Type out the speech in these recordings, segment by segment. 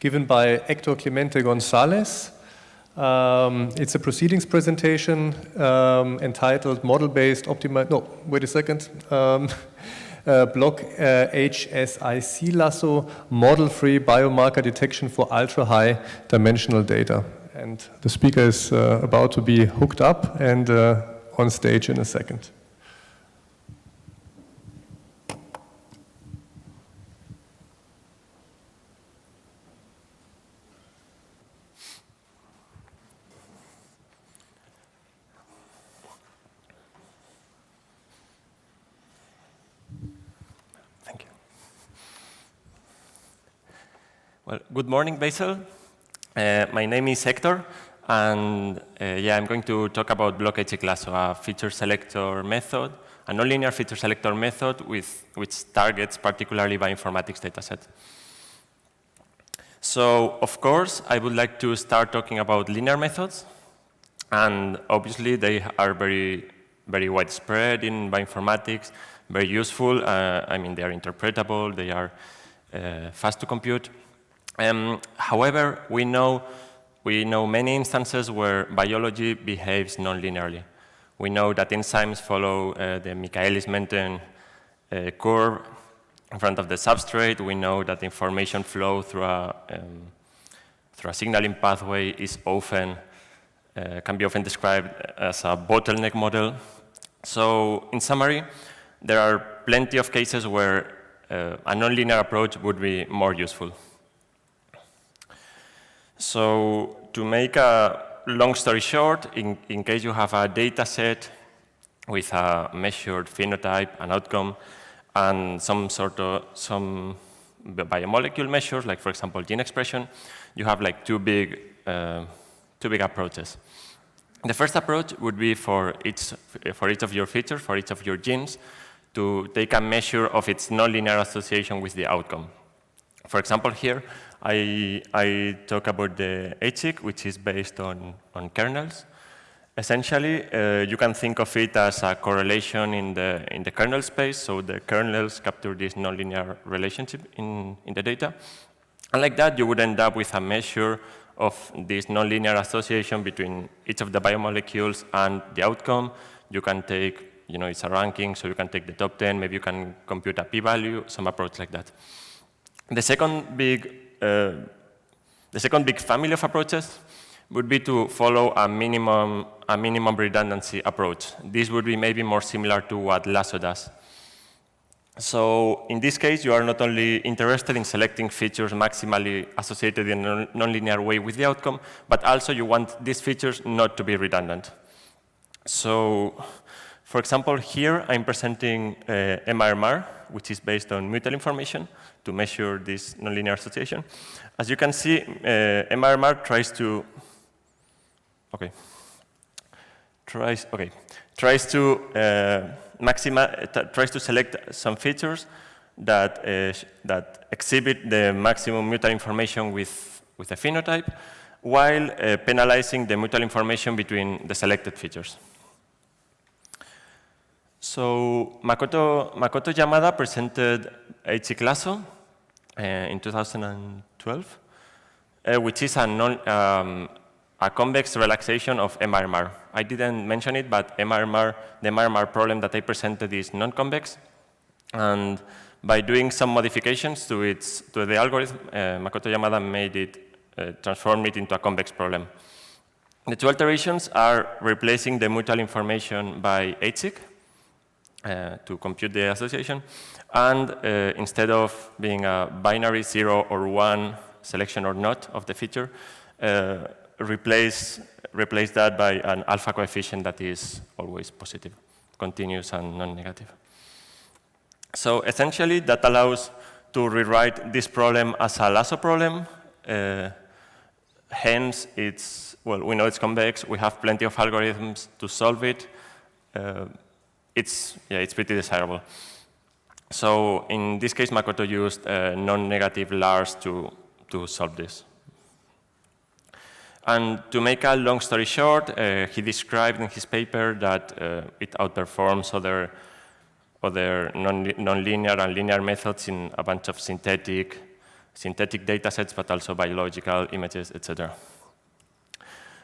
given by Héctor Climente-González. It's a proceedings presentation entitled Model-Based Optimized, no, wait a second, Block HSIC Lasso, Model-Free Biomarker Detection for Ultra-High Dimensional Data. And the speaker is about to be hooked up and on stage in a second. Well, good morning, Basel. My name is Héctor, and I'm going to talk about Block HSIC Lasso, a feature selector method, a nonlinear feature selector method which targets particularly bioinformatics dataset. So, of course, I would like to start talking about linear methods, and obviously they are very widespread in bioinformatics, very useful. I mean, they are interpretable, they are fast to compute. However, we know many instances where biology behaves nonlinearly. We know that enzymes follow the Michaelis-Menten curve in front of the substrate. We know that information flow through a signaling pathway can be often described as a bottleneck model. So, in summary, there are plenty of cases where a nonlinear approach would be more useful. So, to make a long story short, in case you have a data set with a measured phenotype, an outcome, and some biomolecule measures, like for example gene expression, you have like two big approaches. The first approach would be for each of your features, for each of your genes, to take a measure of its nonlinear association with the outcome. For example, here, I talk about the HSIC, which is based on kernels. Essentially, you can think of it as a correlation in the kernel space, so the kernels capture this nonlinear relationship in the data. And like that, you would end up with a measure of this nonlinear association between each of the biomolecules and the outcome. You can take, it's a ranking, so you can take the top 10, maybe you can compute a p-value, some approach like that. The second big family of approaches would be to follow a minimum redundancy approach. This would be maybe more similar to what Lasso does. So in this case, you are not only interested in selecting features maximally associated in a nonlinear way with the outcome, but also you want these features not to be redundant. So, for example, here I'm presenting MRMR, which is based on mutual information to measure this nonlinear association. As you can see, MRMR tries to select some features that exhibit the maximum mutual information with a phenotype, while penalizing the mutual information between the selected features. So Makoto Yamada presented HSIC Lasso in 2012, which is a convex relaxation of MRMR. I didn't mention it, but the MRMR problem that I presented is non-convex. And by doing some modifications to the algorithm, Makoto Yamada transformed it into a convex problem. The two alterations are replacing the mutual information by HSIC, to compute the association, and instead of being a binary 0 or 1 selection or not of the feature, replace that by an alpha coefficient that is always positive, continuous and non-negative. So essentially, that allows to rewrite this problem as a Lasso problem. Hence, we know it's convex. We have plenty of algorithms to solve it. It's pretty desirable. So in this case, Makoto used non-negative LARs to solve this. And to make a long story short, he described in his paper that it outperforms other nonlinear and linear methods in a bunch of synthetic synthetic data sets, but also biological images, etc.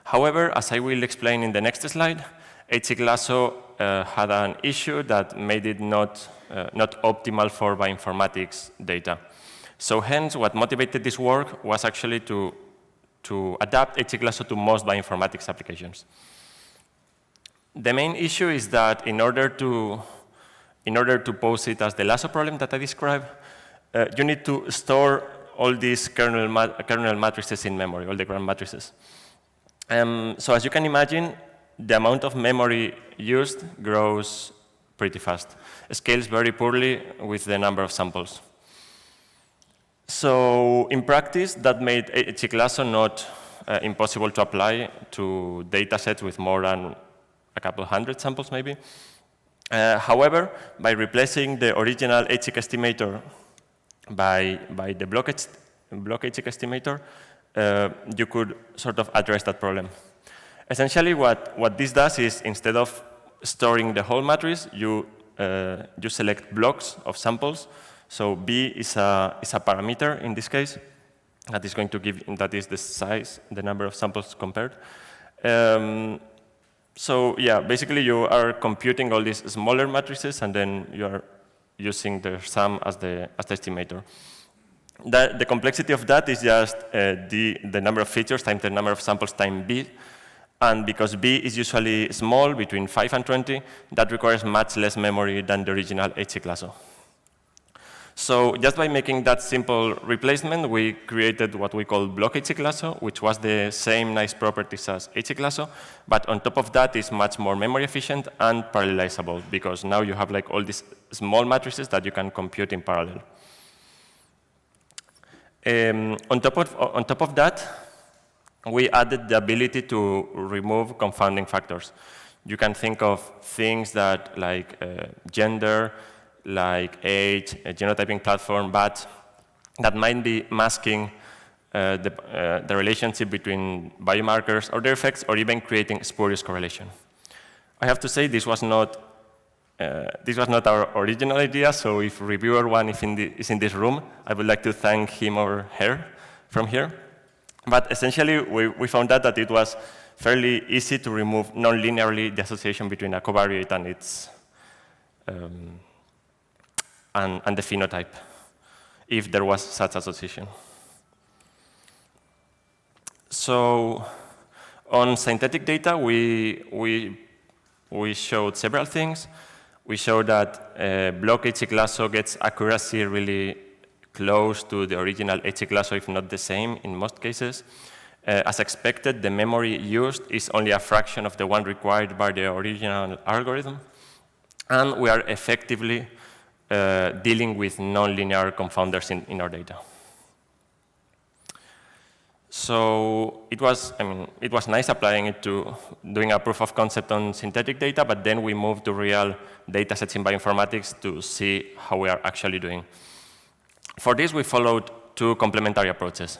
However, as I will explain in the next slide, HSIC Lasso had an issue that made it not optimal for bioinformatics data. So hence, what motivated this work was actually to adapt HSIC Lasso to most bioinformatics applications. The main issue is that in order to pose it as the Lasso problem that I described, you need to store all these kernel matrices in memory, all the grand matrices. So as you can imagine, the amount of memory used grows pretty fast. It scales very poorly with the number of samples. So in practice, that made HSIC Lasso not impossible to apply to data sets with more than a couple hundred samples, maybe. However, by replacing the original HSIC estimator by the block HSIC estimator, you could sort of address that problem. Essentially, what this does is, instead of storing the whole matrix, you select blocks of samples. So B is a parameter in this case that is going to give, that is the size, the number of samples compared. So yeah, basically you are computing all these smaller matrices, and then you are using the sum as the estimator. The complexity of that is just the number of features times the number of samples times B. And because B is usually small, between 5 and 20, that requires much less memory than the original HSIC Lasso. So just by making that simple replacement, we created what we call block HSIC Lasso, which was the same nice properties as HSIC Lasso, but on top of that is much more memory efficient and parallelizable, because now you have like all these small matrices that you can compute in parallel. On top of that, we added the ability to remove confounding factors. You can think of things that like gender, like age, a genotyping platform, but that might be masking the relationship between biomarkers or their effects, or even creating spurious correlation. I have to say this was not our original idea, so if reviewer one is in this room, I would like to thank him or her from here. But essentially, we found out that it was fairly easy to remove nonlinearly the association between a covariate and its and the phenotype, if there was such association. So on synthetic data, we showed several things. We showed that block HSIC Lasso gets accuracy really close to the original HSIC Lasso, if not the same in most cases. As expected, the memory used is only a fraction of the one required by the original algorithm. And we are effectively dealing with nonlinear confounders in our data. So it was nice applying it to doing a proof of concept on synthetic data, but then we moved to real data sets in bioinformatics to see how we are actually doing. For this, we followed two complementary approaches.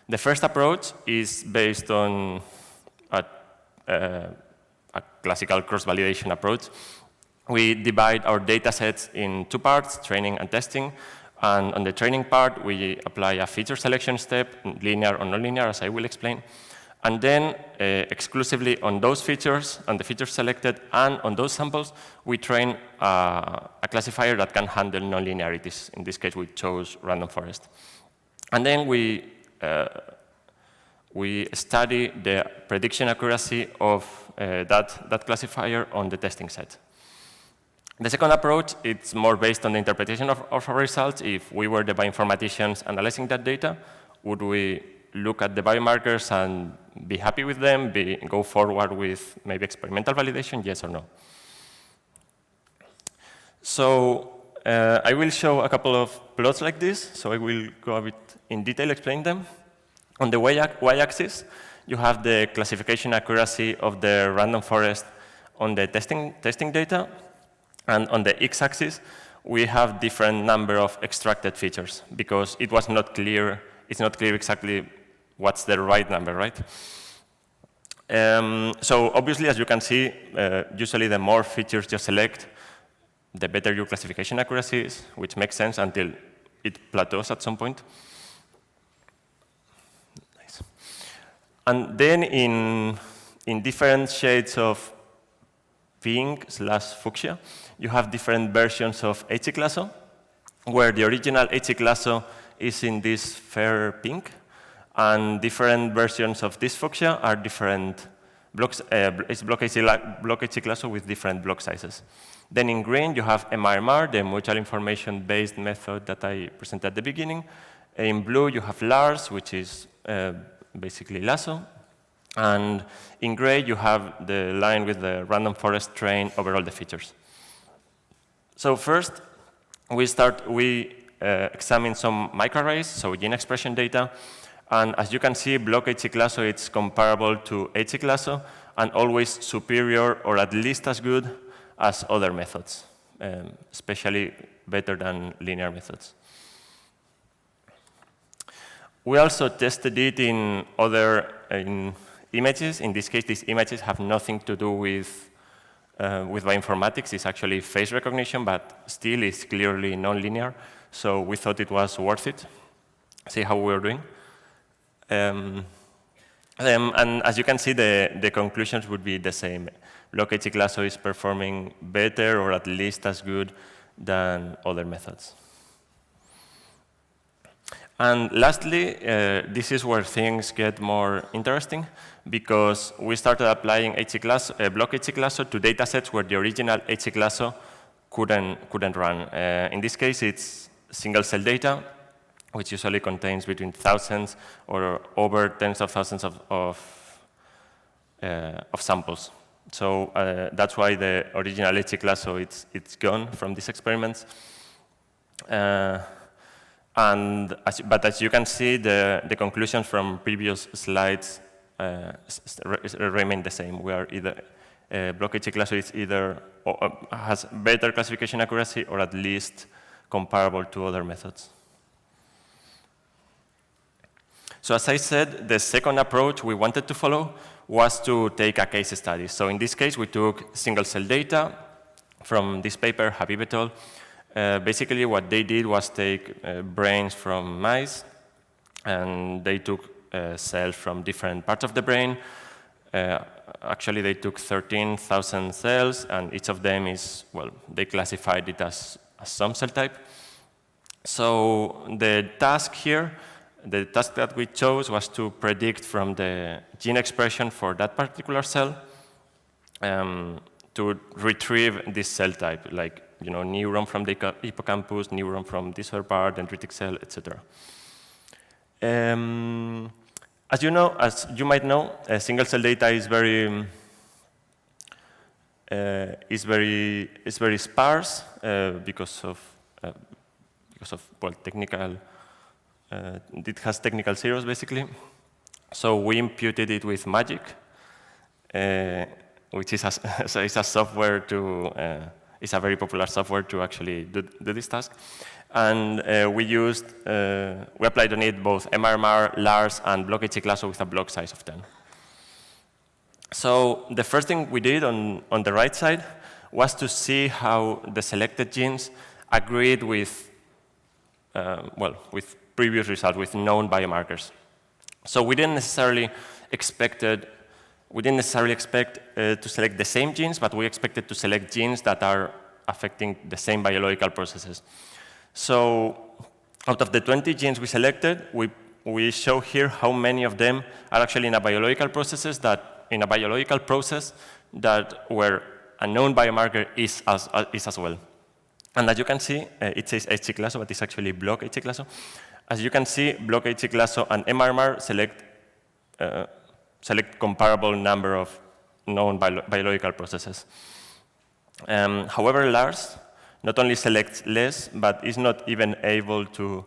The first approach is based on a classical cross-validation approach. We divide our data sets in two parts, training and testing. And on the training part, we apply a feature selection step, linear or nonlinear, as I will explain. And then exclusively on those features, on the features selected, and on those samples, we train a classifier that can handle nonlinearities. In this case, we chose random forest. And then we study the prediction accuracy of that classifier on the testing set. The second approach, it's more based on the interpretation of our results. If we were the bioinformaticians analyzing that data, would we look at the biomarkers and be happy with them, go forward with maybe experimental validation, yes or no? So I will show a couple of plots like this, so I will go a bit in detail, explain them. On the y-axis, you have the classification accuracy of the random forest on the testing data. And on the x-axis, we have different number of extracted features, because it was not clear, it's not clear exactly what's the right number, right? So obviously, as you can see, usually the more features you select, the better your classification accuracy is, which makes sense until it plateaus at some point. And then in different shades of pink/fuchsia, you have different versions of HSIC Lasso, where the original HSIC Lasso is in this fair pink, and different versions of this fuchsia are different blocks. It's block HSIC Lasso with different block sizes. Then in green, you have MRMR, the mutual information-based method that I presented at the beginning. In blue, you have LARS, which is basically Lasso. And in gray, you have the line with the random forest train over all the features. So first, we examine some microarrays, so gene expression data. And as you can see, block HSIC Lasso, it's comparable to HSIC Lasso and always superior or at least as good as other methods, especially better than linear methods. We also tested it in other images. In this case, these images have nothing to do with bioinformatics. It's actually face recognition, but still it's clearly nonlinear. So we thought it was worth it. See how we're doing. And as you can see, the conclusions would be the same. Block HSIC Lasso is performing better or at least as good than other methods. And lastly, this is where things get more interesting, because we started applying block HSIC Lasso to data sets where the original HSIC Lasso couldn't run. In this case, it's single-cell data, which usually contains between thousands or over tens of thousands of samples. So that's why the original HSIC Lasso, it's gone from these experiments. But as you can see, the conclusions from previous slides remain the same. We are either block HSIC Lasso is either has better classification accuracy or at least comparable to other methods. So as I said, the second approach we wanted to follow was to take a case study. So in this case, we took single-cell data from this paper, Habib et al. Basically, what they did was take brains from mice, and they took cells from different parts of the brain. Actually, they took 13,000 cells, and each of them is, well, they classified it as some cell type. So the task here, the task that we chose was to predict from the gene expression for that particular cell to retrieve this cell type, like neuron from the hippocampus, neuron from this other part, dendritic cell, etc. As you might know, single-cell data is very sparse because of technical. It has technical zeros, basically. So we imputed it with magic, which is a software to, it's a very popular software to actually do this task. And we applied on it both MRMR, LARS, and block HSIC Lasso with a block size of 10. So the first thing we did on the right side was to see how the selected genes agreed with previous results, with known biomarkers. So we didn't necessarily expect to select the same genes, but we expected to select genes that are affecting the same biological processes. So out of the 20 genes we selected, we show here how many of them are actually in a biological process that where a known biomarker is as well. And as you can see, it says HSIC Lasso, but it's actually block HSIC Lasso. As you can see, block HSIC Lasso and MRMR select comparable number of known biological processes. However, LARS not only selects less, but is not even able to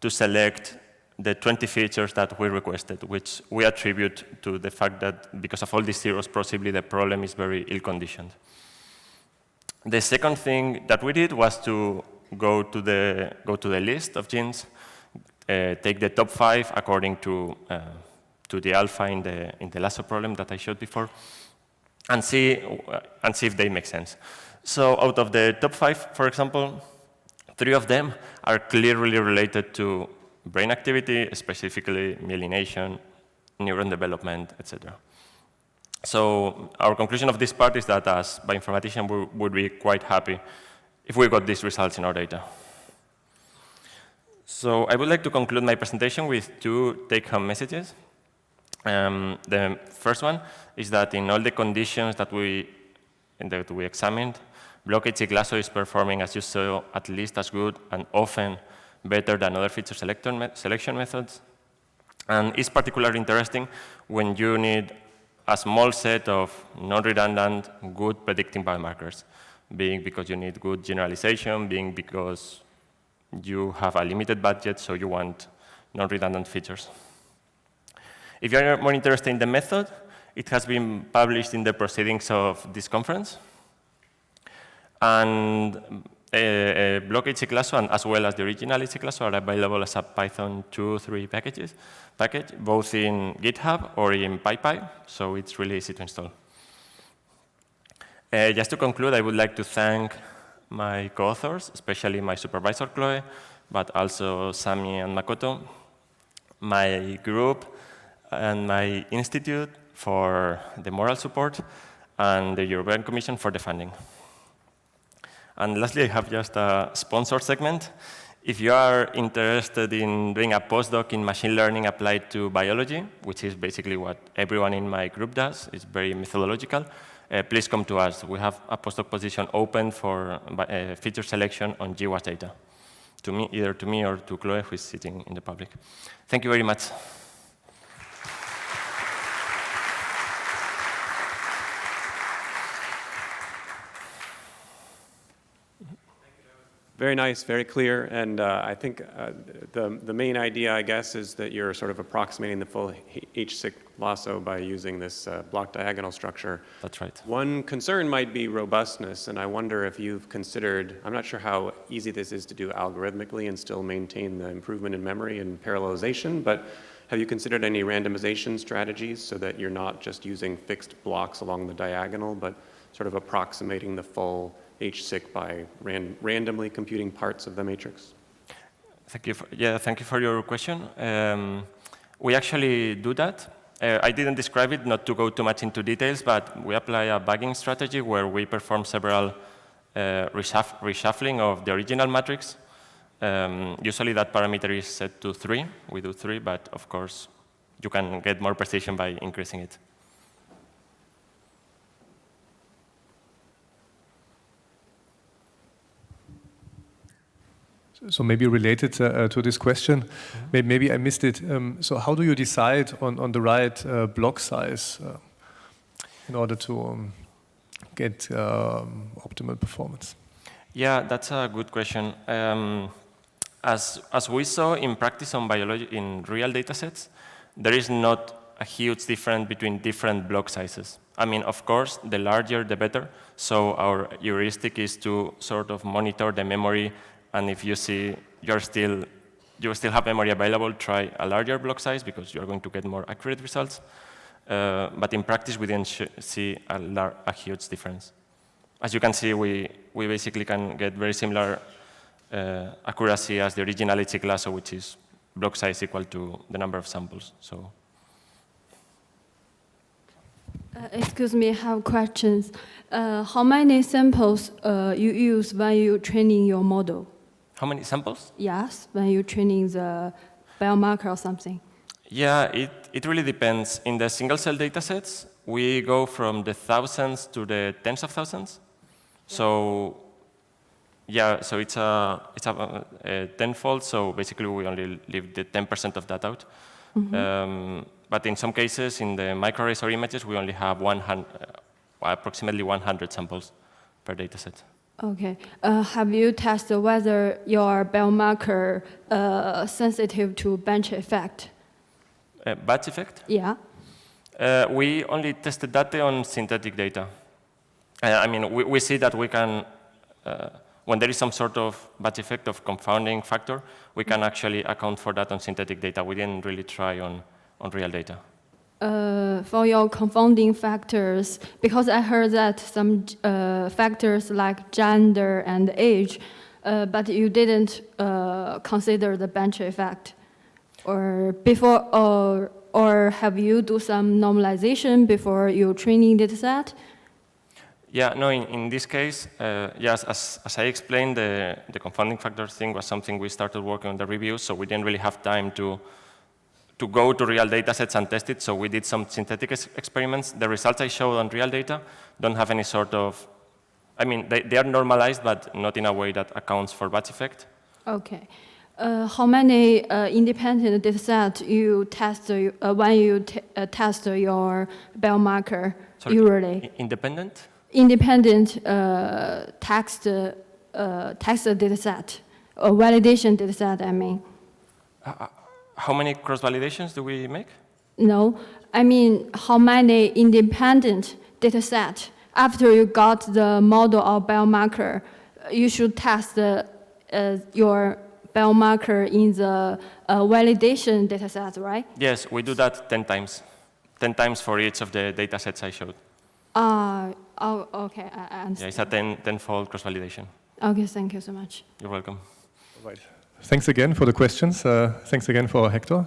select the 20 features that we requested, which we attribute to the fact that because of all these zeros, possibly the problem is very ill-conditioned. The second thing that we did was to go to the list of genes, take the top 5 according to the alpha in the Lasso problem that I showed before, and see if they make sense. So out of the top 5, for example, 3 of them are clearly related to brain activity, specifically myelination, neuron development, etc. So our conclusion of this part is that as bioinformaticians, we would be quite happy if we got these results in our data. So I would like to conclude my presentation with 2 take-home messages. The first one is that in all the conditions that we examined, block HSIC Lasso is performing, as you saw, at least as good and often better than other feature selection methods. And it's particularly interesting when you need a small set of non-redundant, good predicting biomarkers, being because you need good generalization, being because you have a limited budget, so you want non-redundant features. If you're more interested in the method, it has been published in the proceedings of this conference. And block HSIC Lasso, and as well as the original HSIC Lasso, are available as a Python 2.3 package, both in GitHub or in PyPy, so it's really easy to install. Just to conclude, I would like to thank my co-authors, especially my supervisor, Chloe, but also Sami and Makoto, my group, and my institute for the moral support, and the European Commission for the funding. And lastly, I have just a sponsor segment. If you are interested in doing a postdoc in machine learning applied to biology, which is basically what everyone in my group does, it's very methodological, please come to us. We have a postdoc position open for feature selection on GWAS data, either to me or to Chloe, who is sitting in the public. Thank you very much. Very nice, very clear, and I think the main idea, I guess, is that you're sort of approximating the full HSIC Lasso by using this block diagonal structure. That's right. One concern might be robustness, and I wonder if you've considered, I'm not sure how easy this is to do algorithmically and still maintain the improvement in memory and parallelization, but have you considered any randomization strategies so that you're not just using fixed blocks along the diagonal, but sort of approximating the full HSIC by randomly computing parts of the matrix? Thank you for your question. We actually do that. I didn't describe it, not to go too much into details, but we apply a bugging strategy where we perform several reshuffling of the original matrix. Usually that parameter is set to 3. We do 3, but of course, you can get more precision by increasing it. So maybe related to this question, maybe I missed it. So how do you decide on the right block size in order to get optimal performance? Yeah, that's a good question. As we saw in practice on biology in real data sets, there is not a huge difference between different block sizes. I mean, of course, the larger, the better. So our heuristic is to sort of monitor the memory. And if you see you still have memory available, try a larger block size because you're going to get more accurate results. But in practice, we didn't see a huge difference. As you can see, we basically can get very similar accuracy as the original HSIC Lasso, which is block size equal to the number of samples. So. Excuse me, I have questions. How many samples you use when you're training your model? How many samples? Yes, when you're training the biomarker or something. Yeah, it really depends. In the single-cell data sets, we go from the thousands to the tens of thousands. So, yeah, so it's a tenfold. So basically, we only leave the 10% of that out. Mm-hmm. But in some cases, in the microarrays or images, we only have approximately 100 samples per data set. Okay. Have you tested whether your biomarker sensitive to batch effect? Batch effect? Yeah. We only tested that on synthetic data. I mean, we see that we can, when there is some sort of batch effect of confounding factor, we can actually account for that on synthetic data. We didn't really try on real data. For your confounding factors, because I heard that some factors like gender and age, but you didn't consider the bench effect, or before, or or have you do some normalization before your training data set? Yeah, no, in this case, yes, as I explained, the confounding factor thing was something we started working on the review, so we didn't really have time to go to real data sets and test it, so we did some synthetic experiments. The results I showed on real data don't have any sort of, I mean, they are normalized, but not in a way that accounts for batch effect. Okay. How many independent data sets you test when you test your biomarker? Sorry, usually? Independent? Independent text data set, or validation data set, I mean. How many cross-validations do we make? No, I mean how many independent data set after you got the model or biomarker, you should test your biomarker in the validation data set, right? Yes, we do that 10 times. 10 times for each of the data sets I showed. Oh, okay, I understand. Yeah, it's a 10-fold cross-validation. Okay, thank you so much. You're welcome. Right. Thanks again for the questions. Thanks again for Hector.